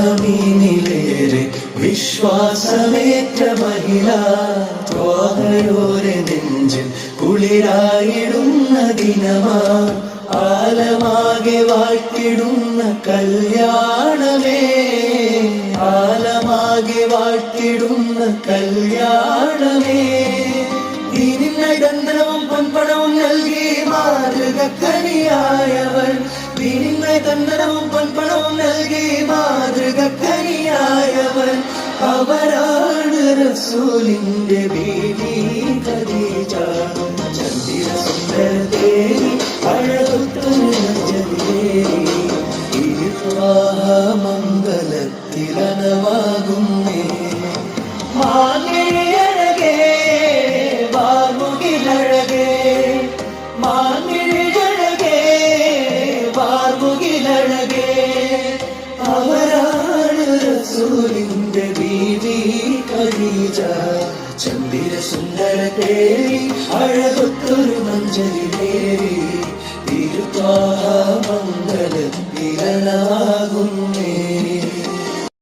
അമീനിലേറെ വിശ്വാസമേറ്റ മഹിള ത്വാഹയോരെ നെഞ്ചിൽ കുളിരായിടുന്ന ദിനമാ ആലമാകെ വാഴ്ത്തിടുന്ന കല്യാണമേ ആലമാകെ വാഴ്ത്തിടുന്ന കല്യാണമേ ദീനിന്നൈതന്ത്രവും പൊൻപണവും നൽകി മാതൃകക്കനിയായവൾ ദീനിന്നൈതന്ത്രവും പൊൻപണവും നൽകി മാതൃകക്കനിയായവൾ അവരാണ് റസൂലിന്റെ ബീവി ഖദീജ ചന്ദ്ര സുന്ദരദേവി അഴകുത്തുന്നേരി മംഗലത്തിലനവാകുന്നേ മാങ്ങിഴകേ വാർമുകിലഴകേ മാങ്ങിഴകേ വാർമുകിലഴകേ അവരാണ് റസൂലിന്റെ ബീവി ഖദീജ ചന്ദ്ര സുന്ദരദേവി അഴകൊത്തൊരു മഞ്ചലിലേറി